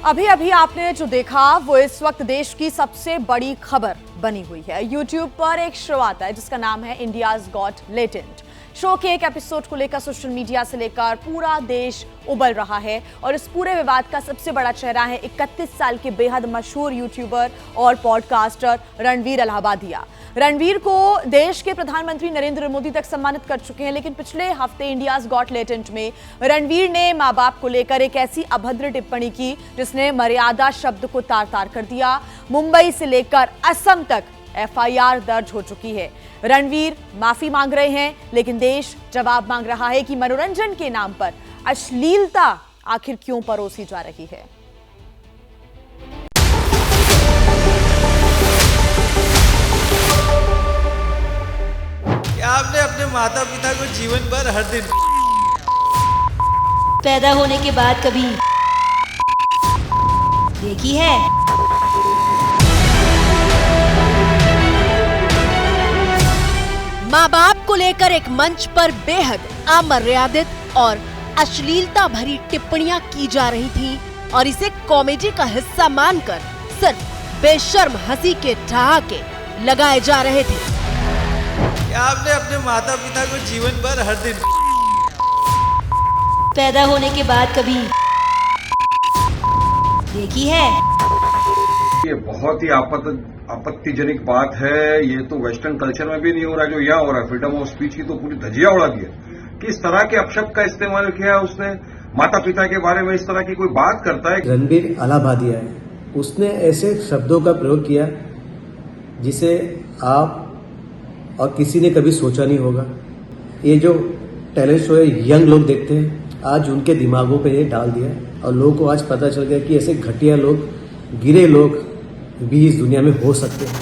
अभी अभी आपने जो देखा वो इस वक्त देश की सबसे बड़ी खबर बनी हुई है। YouTube पर एक शो आता है जिसका नाम है इंडियाज गॉट लेटेंट। शो के एक एपिसोड को लेकर सोशल मीडिया से लेकर पूरा देश उबल रहा है और इस पूरे विवाद का सबसे बड़ा चेहरा है 31 साल के बेहद मशहूर यूट्यूबर और पॉडकास्टर रणवीर अलाहाबादिया। रणवीर को देश के प्रधानमंत्री नरेंद्र मोदी तक सम्मानित कर चुके हैं, लेकिन पिछले हफ्ते इंडियाज गॉट लेटेंट में रणवीर ने मां बाप को लेकर एक ऐसी अभद्र टिप्पणी की जिसने मर्यादा शब्द को तार तार कर दिया। मुंबई से लेकर असम तक FIR दर्ज हो चुकी है। रणवीर माफी मांग रहे हैं, लेकिन देश जवाब मांग रहा है कि मनोरंजन के नाम पर अश्लीलता आखिर क्यों परोसी जा रही है। आपने अपने माता पिता को जीवन भर हर दिन पैदा होने के बाद कभी देखी है? माँ बाप को लेकर एक मंच पर बेहद अमर्यादित और अश्लीलता भरी टिप्पणियां की जा रही थी और इसे कॉमेडी का हिस्सा मानकर सिर्फ बेशर्म हंसी के ठहाके लगाए जा रहे थे। आपने अपने माता पिता को जीवन भर हर दिन पैदा होने के बाद कभी देखी है? ये बहुत ही आपत्तिजनक बात है। ये तो वेस्टर्न कल्चर में भी नहीं हो रहा जो यहाँ हो रहा है। फ्रीडम ऑफ स्पीच की तो पूरी धजिया उड़ा दी है। किस तरह के अपशब्द का इस्तेमाल किया है उसने, माता पिता के बारे में इस तरह की कोई बात करता है। रणवीर अलाहाबादिया है, उसने ऐसे शब्दों का प्रयोग किया जिसे आप और किसी ने कभी सोचा नहीं होगा। ये जो टैलेंट शो है यंग लोग देखते हैं, आज उनके दिमागों पे ये डाल दिया और लोगों को आज पता चल गया कि ऐसे घटिया लोग, गिरे लोग भी इस दुनिया में हो सकते हैं।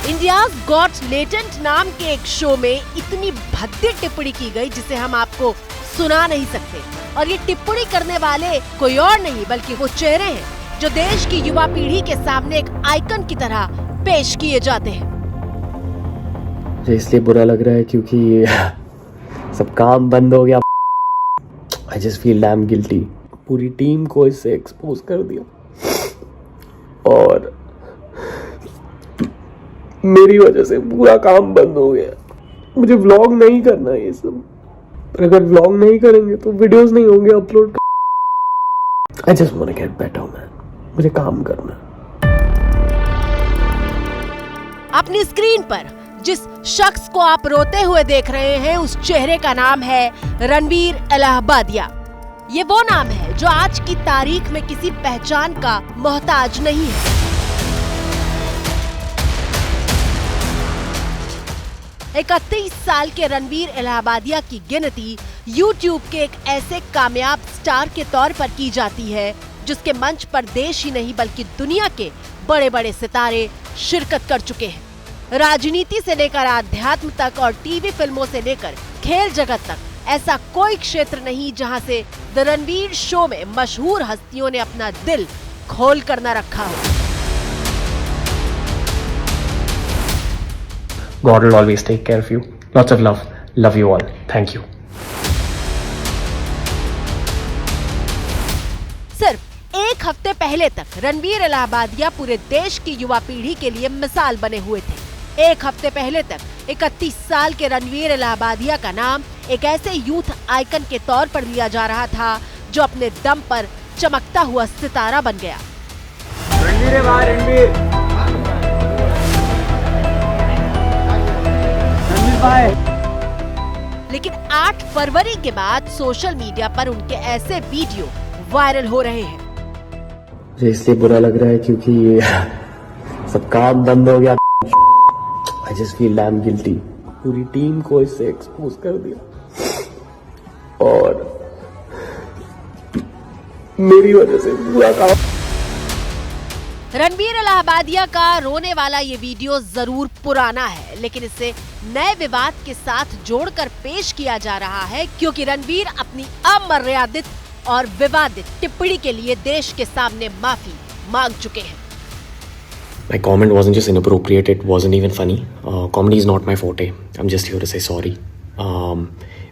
इंडियाज गॉट लेटेंट नाम के एक शो में इतनी भद्दी टिप्पणी की गई जिसे हम आपको सुना नहीं सकते, और ये टिप्पणी करने वाले कोई और नहीं बल्कि वो चेहरे हैं जो देश की युवा पीढ़ी के सामने एक आइकन की तरह पेश किए जाते हैं। मुझे इसलिए बुरा लग रहा है क्योंकि ये सब काम बंद हो गया। I just feel damn guilty। पूरी टीम को इससे एक्सपोज कर दिया और मेरी वजह से पूरा काम बंद हो गया। मुझे व्लॉग नहीं करना है ये सब, पर अगर व्लॉग नहीं करेंगे तो वीडियोस नहीं होंगे upload. I just want to get better man। मुझे काम करना। अपनी स्क्रीन पर जिस शख्स को आप रोते हुए देख रहे हैं उस चेहरे का नाम है रणवीर अलाहाबादिया। ये वो नाम है जो आज की तारीख में किसी पहचान का मोहताज नहीं है। एक 31 साल के रणवीर अलाहाबादिया की गिनती YouTube के एक ऐसे कामयाब स्टार के तौर पर की जाती है जिसके मंच पर देश ही नहीं बल्कि दुनिया के बड़े बड़े सितारे शिरकत कर चुके हैं। राजनीति से लेकर आध्यात्म तक और टीवी फिल्मों से लेकर खेल जगत तक ऐसा कोई क्षेत्र नहीं जहां से द रणवीर शो में मशहूर हस्तियों ने अपना दिल खोल कर न रखा हो। God will always take care of you। Lots of love। Love you all। Thank you। सिर्फ एक हफ्ते पहले तक रणवीर अलाहाबादिया पूरे देश की युवा पीढ़ी के लिए मिसाल बने हुए थे। एक हफ्ते पहले तक 31 साल के रणवीर अलाहाबादिया का नाम एक ऐसे यूथ आइकन के तौर पर लिया जा रहा था जो अपने दम पर चमकता हुआ सितारा बन गया। रणवीर भाई, रणवीर भाई। लेकिन 8 फरवरी के बाद सोशल मीडिया पर उनके ऐसे वीडियो वायरल हो रहे हैं। मुझे इसलिए बुरा लग रहा है क्योंकि ये सब काम बंद हो गया। I just feel damn guilty। पूरी टीम को इससे एक्सपोज कर दिया और मेरी वजह से पूरा काम। रणवीर अलाहाबादिया का रोने वाला ये वीडियो जरूर पुराना है, लेकिन इसे नए विवाद के साथ जोड़कर पेश किया जा रहा है क्योंकि रणवीर अपनी अमर्यादित और विवादित टिप्पणी के लिए देश के सामने माफी मांग चुके हैं। My comment wasn't just inappropriate, it wasn't even funny। Comedy is not my forte। I'm just here to say sorry।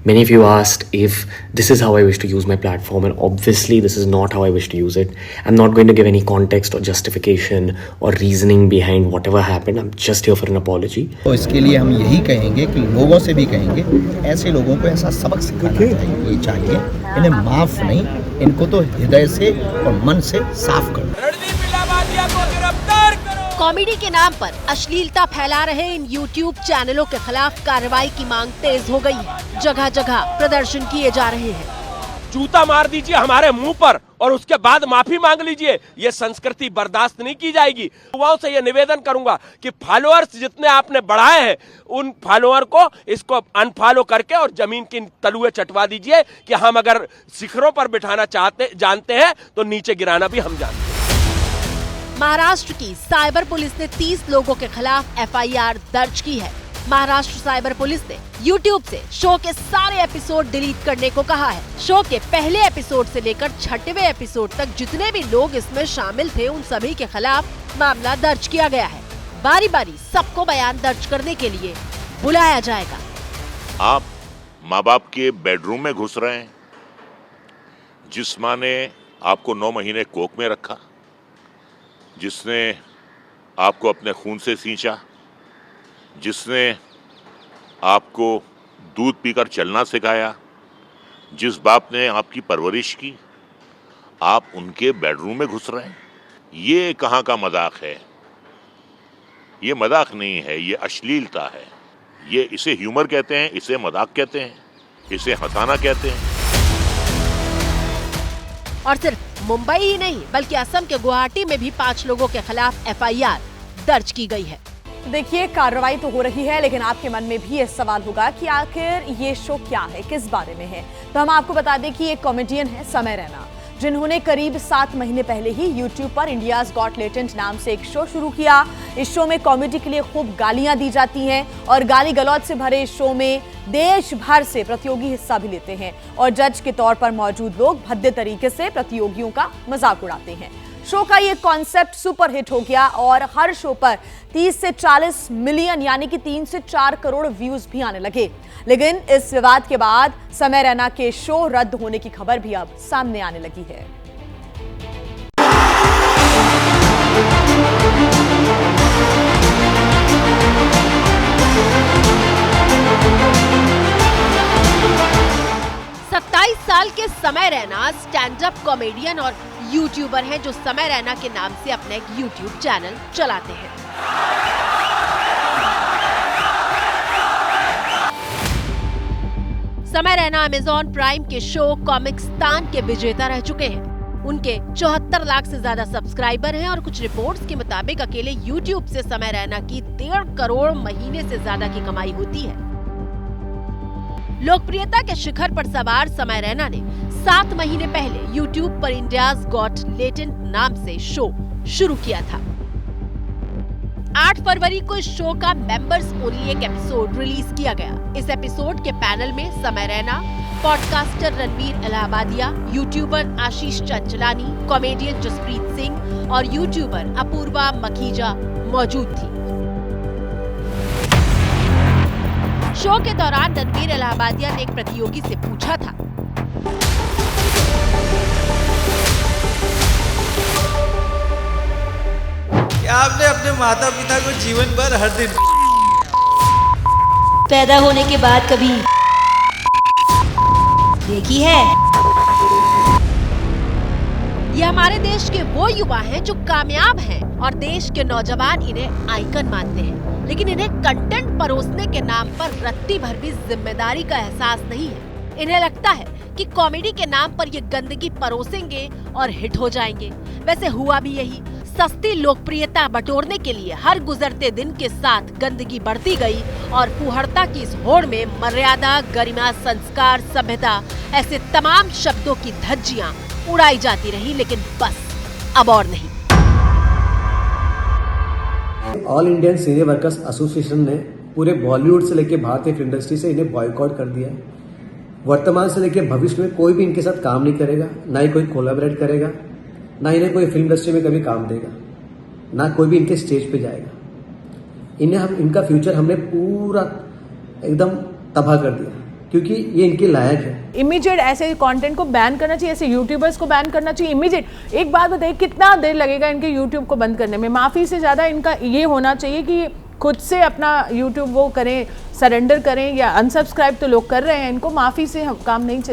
Many of you asked if this is how I wish to use my platform, and obviously this is not how I wish to use it. I'm not going to give any context or justification or reasoning behind whatever happened. I'm just here for an apology. तो इसके लिए हम यही कहेंगे कि लोगों से भी कहेंगे, ऐसे लोगों को ऐसा सबक सिखाना चाहिए। इन्हें माफ़ नहीं, इनको तो हृदय से और मन से साफ करो। कॉमेडी के नाम पर अश्लीलता फैला रहे इन YouTube चैनलों के खिलाफ कार्रवाई की मांग तेज हो गई है। जगह जगह प्रदर्शन किए जा रहे हैं। जूता मार दीजिए हमारे मुंह पर और उसके बाद माफी मांग लीजिए। ये संस्कृति बर्दाश्त नहीं की जाएगी। युवाओं से ये निवेदन करूंगा कि फॉलोअर्स जितने आपने बढ़ाए हैं, उन फॉलोअर को इसको अनफॉलो करके और जमीन की तलुए चटवा दीजिए कि हम अगर शिखरों पर बिठाना जानते हैं तो नीचे गिराना भी हम जानते हैं। महाराष्ट्र की साइबर पुलिस ने 30 लोगों के खिलाफ FIR दर्ज की है। महाराष्ट्र साइबर पुलिस ने YouTube से शो के सारे एपिसोड डिलीट करने को कहा है। शो के पहले एपिसोड से लेकर 6वें एपिसोड तक जितने भी लोग इसमें शामिल थे, उन सभी के खिलाफ मामला दर्ज किया गया है। बारी बारी सबको बयान दर्ज करने के लिए बुलाया जाएगा। आप माँ बाप के बेडरूम में घुस रहे हैं, जिस माँ ने आपको 9 महीने कोख में रखा, जिसने आपको अपने खून से सींचा, जिसने आपको दूध पीकर चलना सिखाया, जिस बाप ने आपकी परवरिश की, आप उनके बेडरूम में घुस रहे हैं। ये कहाँ का मजाक है? ये मजाक नहीं है, ये अश्लीलता है। ये इसे ह्यूमर कहते हैं, इसे मजाक कहते हैं, इसे हंसाना कहते हैं। और सिर्फ मुंबई ही नहीं बल्कि असम के गुवाहाटी में भी 5 लोगों के खिलाफ FIR दर्ज की गई है। देखिए, कार्रवाई तो हो रही है, लेकिन आपके मन में भी ये सवाल होगा कि आखिर ये शो क्या है, किस बारे में है। तो हम आपको बता दें कि एक कॉमेडियन है समय रैना, जिन्होंने करीब 7 महीने पहले ही YouTube पर इंडियाज गॉट लेटेंट नाम से एक शो शुरू किया। इस शो में कॉमेडी के लिए खूब गालियां दी जाती हैं और गाली गलौज से भरे इस शो में देश भर से प्रतियोगी हिस्सा भी लेते हैं और जज के तौर पर मौजूद लोग भद्दे तरीके से प्रतियोगियों का मजाक उड़ाते हैं। शो का ये कॉन्सेप्ट सुपर हिट हो गया और हर शो पर 30 से 40 मिलियन यानी कि 3 से 4 करोड़ व्यूज भी आने लगे। लेकिन इस विवाद के बाद समय रैना के शो रद्द होने की खबर भी अब सामने आने लगी है। साल के समय रैना स्टैंड अप कॉमेडियन और यूट्यूबर हैं जो समय रैना के नाम से अपना एक यूट्यूब चैनल चलाते हैं। समय रैना अमेज़न प्राइम के शो कॉमिक्स्तान के विजेता रह चुके हैं। उनके 74 लाख से ज्यादा सब्सक्राइबर हैं और कुछ रिपोर्ट्स के मुताबिक अकेले यूट्यूब से समय रैना की 1.5 करोड़ महीने से ज्यादा की कमाई होती है। लोकप्रियता के शिखर पर सवार समय रैना ने 7 महीने पहले YouTube पर इंडियाज गॉट लेटेंट नाम से शो शुरू किया था। 8 फरवरी को इस शो का मेंबर्स ओनली एक एपिसोड रिलीज किया गया। इस एपिसोड के पैनल में समय रैना, पॉडकास्टर रणवीर इलाहाबादिया, यूट्यूबर आशीष चंचलानी, कॉमेडियन जसप्रीत सिंह और यूट्यूबर अपूर्वा मखीजा मौजूद थी। शो के दौरान रणवीर इलाहाबादिया ने एक प्रतियोगी से पूछा था, क्या आपने अपने माता पिता को जीवन भर हर दिन पैदा होने के बाद कभी देखी है? ये हमारे देश के वो युवा हैं जो कामयाब हैं और देश के नौजवान इन्हें आइकन मानते हैं, लेकिन इन्हें कंटेंट परोसने के नाम पर रत्ती भर भी जिम्मेदारी का एहसास नहीं है। इन्हें लगता है कि कॉमेडी के नाम पर ये गंदगी परोसेंगे और हिट हो जाएंगे। वैसे हुआ भी यही। सस्ती लोकप्रियता बटोरने के लिए हर गुजरते दिन के साथ गंदगी बढ़ती गई और फुहड़ता की इस होड़ में मर्यादा, गरिमा, संस्कार, सभ्यता ऐसे तमाम शब्दों की धज्जियां उड़ाई जाती रही, लेकिन बस अब और नहीं। All Indian senior workers association ने पूरे बॉलीवुड से लेकर भारतीय फिल्म इंडस्ट्री से इन्हें बॉयकॉट कर दिया है। वर्तमान से लेकर भविष्य में कोई भी इनके साथ काम नहीं करेगा, ना ही कोई कोलैबोरेट करेगा, ना इन्हें कोई फिल्म इंडस्ट्री में कभी काम देगा, ना कोई भी इनके स्टेज पे जाएगा। इन्हें हम इनका फ्यूचर हमने पूरा एकदम तबाह कर दिया, क्योंकि ये इनके लायक है। इमीडिएट ऐसे कंटेंट को बैन करना चाहिए, ऐसे यूट्यूबर्स को बैन करना चाहिए इमीडिएट। एक बात बताइए, कितना देर लगेगा इनके यूट्यूब को बंद करने में? माफ़ी से ज़्यादा इनका ये होना चाहिए कि खुद से अपना यूट्यूब वो करें, सरेंडर करें, या अनसब्सक्राइब तो लोग कर रहे हैं, इनको माफ़ी से काम नहीं चलेगा।